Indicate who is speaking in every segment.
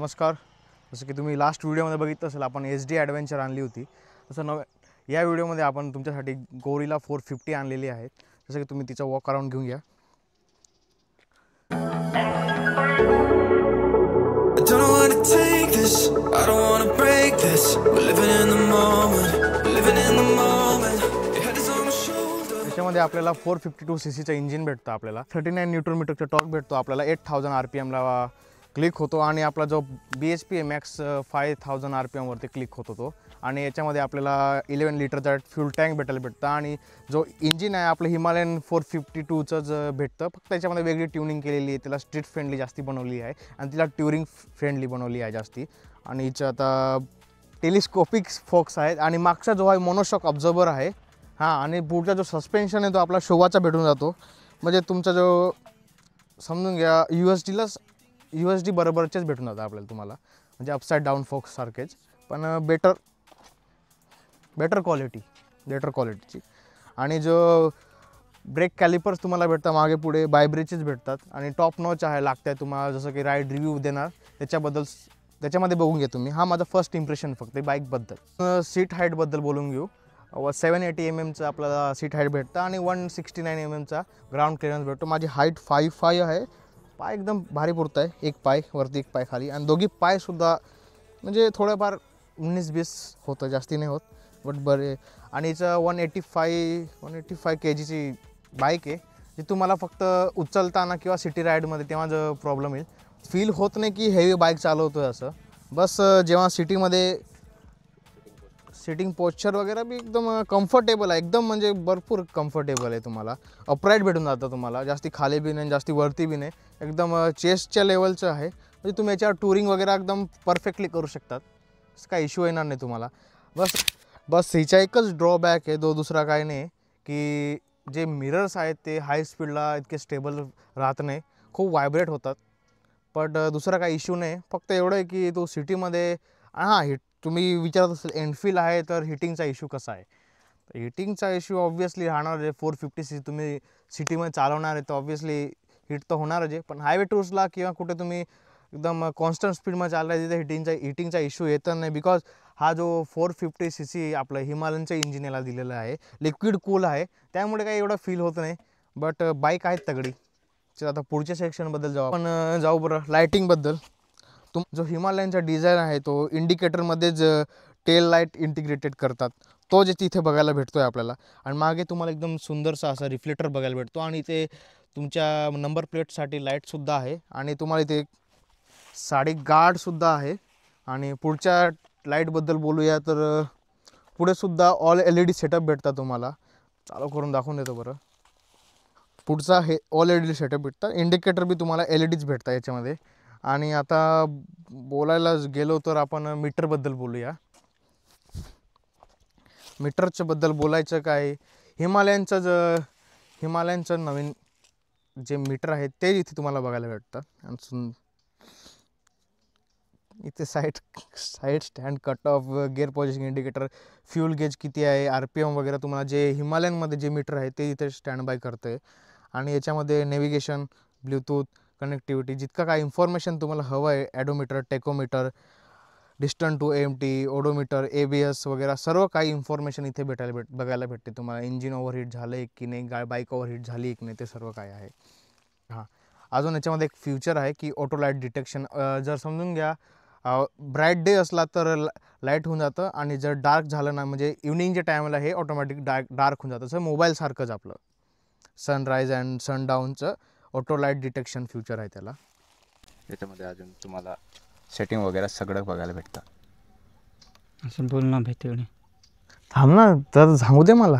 Speaker 1: नमस्कार. जसं की तुम्ही लास्ट व्हिडिओमध्ये बघितलं असेल आपण SD ॲडव्हेंचर आणली होती. तसं या व्हिडिओमध्ये आपण तुमच्यासाठी गोरिला 450 आणलेली आहे. जसं की तुम्ही तिचा वॉक अराउंड घेऊन घ्या. त्याच्यामध्ये आपल्याला 452 सीसीचं इंजिन भेटतं. आपल्याला 39 न्यूटन मीटरचा टॉर्क भेटतो. आपल्याला 8000 RPMला क्लिक होतो आणि आपला जो BHP मॅक्स 5000 RPM वरती क्लिक होतो तो. आणि याच्यामध्ये आपल्याला 11 लिटरचा फ्यूल टँक भेटतं आणि जो इंजिन आहे आपलं हिमालयन 452च भेटतं. फक्त त्याच्यामध्ये वेगळी ट्युनिंग केलेली आहे. त्याला स्ट्रीट फ्रेंडली जास्ती बनवली आहे आणि तिला ट्युरिंग फ्रेंडली बनवली आहे जास्ती. आणि हिचं आता टेलिस्कोपिक फोक्स आहेत आणि मागचा जो आहे मोनोशॉक ऑब्झर्वर आहे. आणि पुढचा जो सस्पेन्शन आहे तो आपला शोवाचा भेटून जातो. म्हणजे तुमचा जो समजून घ्या USD बरोबरचेच भेटून जातं आपल्याला तुम्हाला. म्हणजे अपसाईड डाऊन फोक्स सारखेच पण बेटर क्वालिटीची. आणि जो ब्रेक कॅलिपर्स तुम्हाला भेटतात मागे पुढे बायब्रेचेस भेटतात आणि टॉप नॉच आहे लागतं तुम्हाला. जसं की राईड रिव्ह्यू देणार त्याच्यामध्ये बघून घ्या तुम्ही. हा माझा फर्स्ट इम्प्रेशन फक्त बाईकबद्दल. सीट हाईटबद्दल बोलून घेऊ. 780 mm आपल्याला सीट हाईट भेटतं आणि 169 mm ग्राउंड क्लिअरन्स भेटतो. माझी हाईट 5'5" आहे. पाय एकदम भारी पुरतं आहे. एक पाय वरती एक पाय खाली आणि दोघी पायसुद्धा म्हणजे थोडंफार 19-20 होतं, जास्ती नाही होत बट बरे. आणि हिचं 185 kgची बाईक आहे जी तुम्हाला फक्त उचलताना किंवा सिटी राईडमध्ये तेव्हा जो प्रॉब्लेम येईल. फील होत नाही की हेवी बाईक चालवतो आहे असं. बस जेव्हा सिटीमध्ये सिटिंग पोश्चर वगैरे बी एकदम कम्फर्टेबल आहे. एकदम म्हणजे भरपूर कम्फर्टेबल आहे. तुम्हाला अपराईट भेटून जातं. तुम्हाला जास्ती खाली बी नाही जास्ती वरती बी नाही. एकदम चेस्टच्या लेवलचं आहे. म्हणजे तुम्ही याच्यावर टुरिंग वगैरे एकदम परफेक्टली करू शकतात. काही इश्यू येणार नाही तुम्हाला. बस हिचा एकच ड्रॉबॅक आहे दुसरा काही नाही की जे मिरर्स आहेत ते हाय स्पीडला इतके स्टेबल राहत नाही. खूप व्हायब्रेट होतात. बट दुसरा काही इश्यू नाही. फक्त एवढं आहे की तो सिटीमध्ये तुम्ही विचारत असेल एनफील्ड आहे तर हिटिंगचा इश्यू कसा आहे. तर हिटिंगचा इश्यू ऑब्व्हियसली राहणार आहे. 450cc तुम्ही सिटीमध्ये चालवणार आहे तर ऑब्व्हियसली हिट तर होणारच आहे. पण हायवे टूर्सला किंवा कुठे तुम्ही एकदम कॉन्स्टंट स्पीडमध्ये चालला आहे तिथे हिटिंगचा इश्यू येत नाही. बिकॉज हा जो 450cc आपलं हिमालयनचं इंजिन याला दिलेलं आहे. लिक्विड कूल आहे त्यामुळे काही एवढं फील होत नाही. बट बाईक आहेत तगडी. आता पुढच्या सेक्शनबद्दल जाऊ बरं. लायटिंगबद्दल जो हिमालयनचा डिझाईन आहे तो इंडिकेटरमध्येच टेल लाईट इंटिग्रेटेड करतात. तो जे तिथे बघायला भेटतो आहे आपल्याला. आणि मागे तुम्हाला एकदम सुंदरसा असा रिफ्लेक्टर बघायला भेटतो आणि इथे तुमच्या नंबर प्लेटसाठी लाईटसुद्धा आहे. आणि तुम्हाला इथे साडी गार्डसुद्धा आहे. आणि पुढच्या लाईटबद्दल बोलूया तर पुढेसुद्धा ऑल LED सेटअप भेटतात तुम्हाला. चालू करून दाखवून देतो बरं. पुढचा हे ऑल LED सेटअप भेटतं. इंडिकेटर बी तुम्हाला LEDच भेटतं याच्यामध्ये. आणि आता बोलायला गेलो तर आपण मीटरबद्दल बोलूया. मीटरच्याबद्दल बोलायचं काय, हिमालयनचं नवीन जे मीटर आहे ते इथे तुम्हाला बघायला भेटतं. आणि इथे side stand, cut off, gear position indicator, fuel gauge किती आहे, RPM वगैरे तुम्हाला जे हिमालयनमध्ये जे मीटर आहे ते इथे स्टँड बाय करतं आहे. आणि याच्यामध्ये नेव्हिगेशन, ब्लूटूथ कनेक्टिव्हिटी, जितका काय इन्फॉर्मेशन तुम्हाला हवं आहे, odometer, tachometer, distance to EMT, odometer, ABS वगैरे सर्व काही इन्फॉर्मेशन इथे बघायला भेटते तुम्हाला. इंजिन ओव्हरहीट झालं आहे की नाही, बाईक ओव्हरहीट झाली आहे की नाही, ते सर्व काय आहे. अजून याच्यामध्ये एक फ्युचर आहे की ऑटो लाईट डिटेक्शन. जर समजून घ्या ब्राईट डे असला तर लाईट होऊन जातं आणि जर डार्क झालं ना म्हणजे इव्हनिंगच्या टायमाला हे ऑटोमॅटिक डार्क होऊन जातं. असं मोबाईलसारखंच आपलं सनराईज अँड सनडाऊनचं ऑटो लाईट डिटेक्शन फ्युचर आहे त्याला.
Speaker 2: याच्यामध्ये अजून तुम्हाला सेटिंग वगैरे सगळं बघायला भेटतं.
Speaker 3: असं बोलणं भेटेल.
Speaker 1: थांब ना तर सांगू दे मला.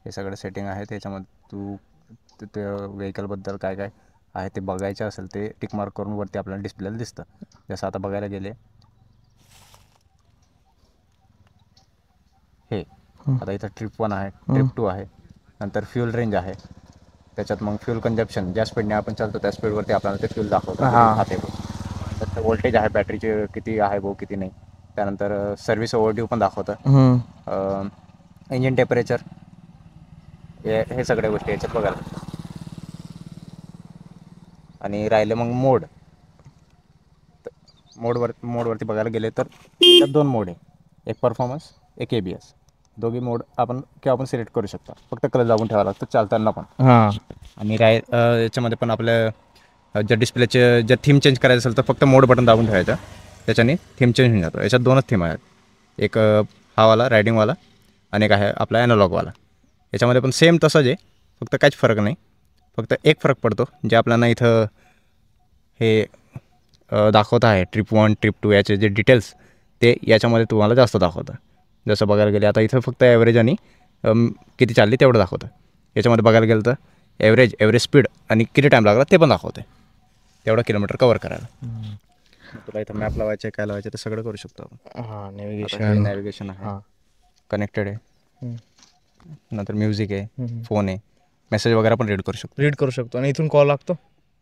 Speaker 2: हे सगळं सेटिंग आहे. त्याच्यामध्ये तू ते व्हेकलबद्दल काय काय आहे ते बघायचं असेल ते टिक मार्क करून वरती आपल्याला डिस्प्लेला दिसतं. जसं आता बघायला गेले हे आता इथं ट्रिप 1 आहे, ट्रिप 2 आहे, नंतर फ्यूल रेंज आहे. त्याच्यात मग फ्यूल कंजप्शन ज्या स्पीडने आपण चालतो त्या स्पीडवरती आपल्याला ते फ्यूल दाखवतं. तर वोल्टेज आहे बॅटरीचे किती आहे भाऊ किती नाही. त्यानंतर सर्व्हिस ओव्हरड्यू पण दाखवतं. इंजिन टेम्परेचर हे सगळ्या गोष्टी याच्यात बघायला. आणि राहिलं मग मोड. मोडवरती बघायला गेले तर त्यात 2 मोड आहे, एक परफॉर्मन्स, एक ABS. दोघी मोड आपण सिलेक्ट करू शकतो. फक्त क्लच दाबून ठेवावं लागतं चालताना पण.
Speaker 1: हां
Speaker 2: आणि याच्यामध्ये पण आपल्या ज्या डिस्प्लेचे ज्या थीम चेंज करायचं असेल तर फक्त मोड बटन दाबून ठेवायचं, त्याच्याने थीम चेंज होऊन जातो. याच्यात 2च थीम आहेत, एक हा वाला रायडिंगवाला आणि एक आहे आपला ॲनालॉगवाला. याच्यामध्ये पण सेम तसंच आहे, फक्त काहीच फरक नाही. फक्त एक फरक पडतो, जे आपल्याला इथं हे दाखवत आहे ट्रिप 1 ट्रिप 2 याचे जे डिटेल्स ते याच्यामध्ये तुम्हाला जास्त दाखवतं. जसं बघायला गेले आता इथं फक्त ॲव्हरेज आणि किती चालली तेवढं दाखवतं. याच्यामध्ये बघायला गेलं तर ॲव्हरेज स्पीड आणि किती टाईम लागला ते पण दाखवते, तेवढं किलोमीटर कवर करायला. तुला इथं मॅप लावायचं आहे, काय लावायचं ते सगळं करू शकतो आपण.
Speaker 1: हां
Speaker 2: नॅव्हिगेशन आहे,
Speaker 1: हां
Speaker 2: कनेक्टेड आहे, नंतर म्युझिक आहे,
Speaker 1: हम्म.
Speaker 2: फोन आहे, मेसेज वगैरे पण रीड करू शकतो.
Speaker 1: रीड करू शकतो. आणि इथून कॉल लागतो?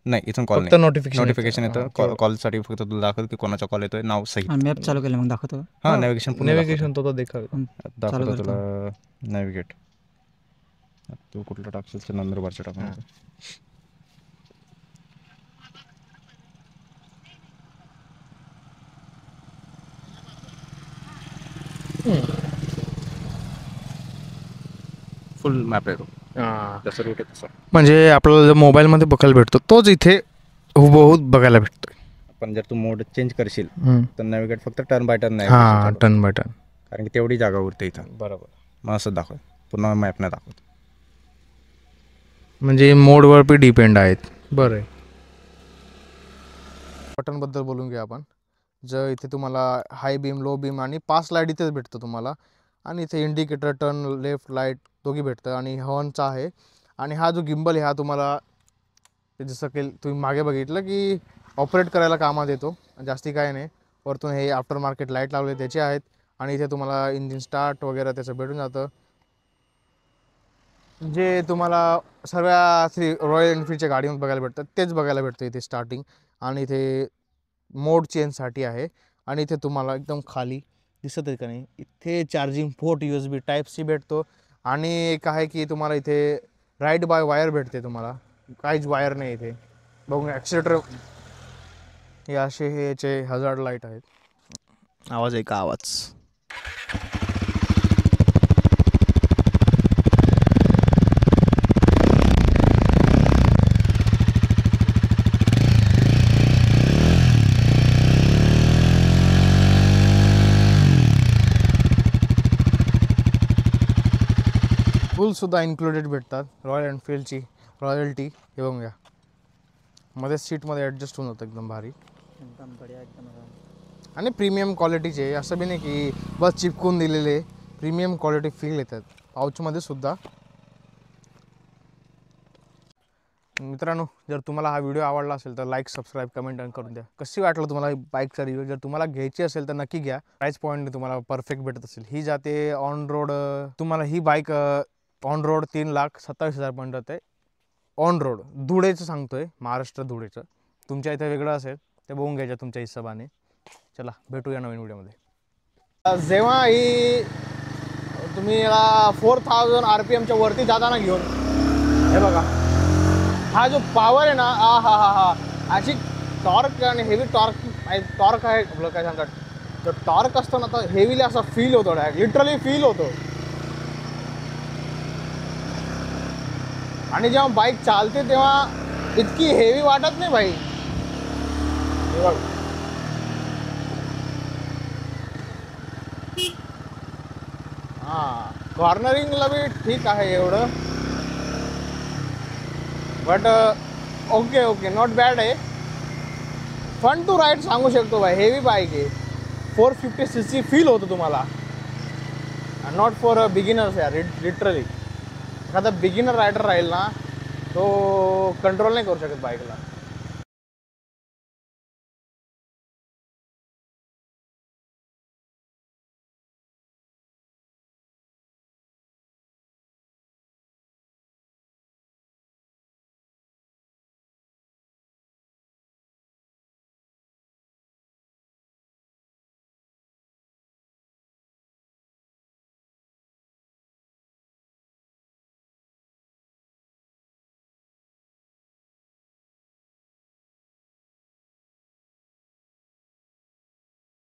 Speaker 2: नाही, इथून कॉल
Speaker 1: फक्त
Speaker 2: नाही,
Speaker 1: नोटिफिकेशन
Speaker 2: नोटिफिकेशन येतं. कॉलसाठी फक्त तुला दाखवतं की कोणाचा कॉल येतोय, नाव सहित.
Speaker 3: आणि मॅप चालू केलं मग दाखवतो.
Speaker 2: हां, नॅव्हिगेशन पुन्हा
Speaker 1: नेव्हिगेशन तो देखावे.
Speaker 2: दाखवतो
Speaker 3: करतो.
Speaker 2: तुला नॅव्हिगेट. तू कुठलं टाकशील तर नंदुरबारचं टाकायचं. फुल मॅप येतो, जसं रूट आहे तसं.
Speaker 1: म्हणजे आपल्याला जो मोबाईलमध्ये बघायला भेटतो तोच इथे हुबहूब बघायला भेटतो.
Speaker 2: पण जर तू मोड चेंज करशील तर नॅव्हिगेट फक्त टर्न बाय टर्न नाही,
Speaker 1: हां टर्न बाय टर्न.
Speaker 2: कारण की तेवढी जागा उरते इथं.
Speaker 1: बरोबर.
Speaker 2: मग असं दाखव, पुन्हा मॅप नाही दाखवत.
Speaker 1: म्हणजे मोडवर पण डिपेंड आहेत. बरं आहे. बटनबद्दल बोलून घेऊ आपण. जर इथे तुम्हाला हाय बीम, लो बीम आणि पास लाईट इथेच भेटतं तुम्हाला. आणि इथे इंडिकेटर, टर्न लेफ्ट, लाईट दोघी भेटतं. आणि हॉर्नचा आहे. आणि हा जो गिम्बल आहे हा तुम्हाला जसं की तुम्ही मागे बघितलं की ऑपरेट करायला कामात येतो, जास्ती काय नाही. वरतून हे आफ्टर मार्केट लाईट लावले त्याचे आहेत. आणि इथे तुम्हाला इंजिन स्टार्ट वगैरे त्याचं भेटून जातं, जे तुम्हाला सर्व रॉयल एनफील्डच्या गाडीमध्ये बघायला भेटतं तेच बघायला भेटतं इथे स्टार्टिंग. आणि इथे मोड चेंजसाठी आहे. आणि इथे तुम्हाला एकदम खाली दिसत आहे का नाही, इथे चार्जिंग पोर्ट USB Type-C भेटतो. आणि एक आहे की तुम्हाला इथे राईड बाय वायर भेटते, तुम्हाला काहीच वायर नाही इथे. बघून ॲक्सिलेटर हे असे हे याचे हजार्ड लाईट आहेत. आवाज आहे का आवाज? फुलसुद्धा इन्क्लुडेड भेटतात रॉयल एनफिल्डची रॉयल्टी. हे बघून घ्या, मध्ये सीटमध्ये ॲडजस्ट होऊन जातं एकदम भारी.
Speaker 3: एकदम बढिया, एकदम.
Speaker 1: आणि प्रीमियम क्वालिटीचे, असं बी नाही की बस चिपकून दिलेले, प्रीमियम क्वालिटी फील येतात पाऊचमध्ये सुद्धा. मित्रांनो, जर तुम्हाला हा व्हिडिओ आवडला असेल तर लाईक, सबस्क्राईब, कमेंट आणि करून द्या. कशी वाटलं तुम्हाला बाईकचा रिव्ह्यू? जर तुम्हाला घ्यायची असेल तर नक्की घ्या. प्राईस पॉईंट तुम्हाला परफेक्ट भेटत असेल. ही जाते ऑन रोड, तुम्हाला ही बाईक ऑन रोड 3,27,000 पर्यंत जाते ऑन रोड. धुळेचं सांगतोय, महाराष्ट्र धुळेचं. तुमच्या इथे वेगळं असेल ते बघून घ्यायचं तुमच्या हिशोबाने. चला भेटूया नवीन व्हिडिओमध्ये. जेव्हा ही तुम्ही 4,000 RPMच्या वरती जाताना घेऊन, हे बघा हा जो पॉवर आहे ना, हा हा हा अशी टॉर्क आणि हेवी टॉर्क आहे आपलं, काय सांगतात, जो टॉर्क असतो ना तर हेवीली असा फील होतो, लिटरली फील होतो. आणि जेव्हा बाईक चालते तेव्हा इतकी हेवी वाटत नाही भाई. हां, कॉर्नरिंगला बी ठीक आहे एवढं, बट ओके नॉट बॅड आहे. फन टू राईड सांगू शकतो भाई. हेवी बाईक आहे, 450cc फील होतो तुम्हाला. नॉट फॉर बिगिनर्स यार, लिटरली. एखादा बिगिनर रायडर राहील ना तो कंट्रोल नाही करू शकत बाईकला.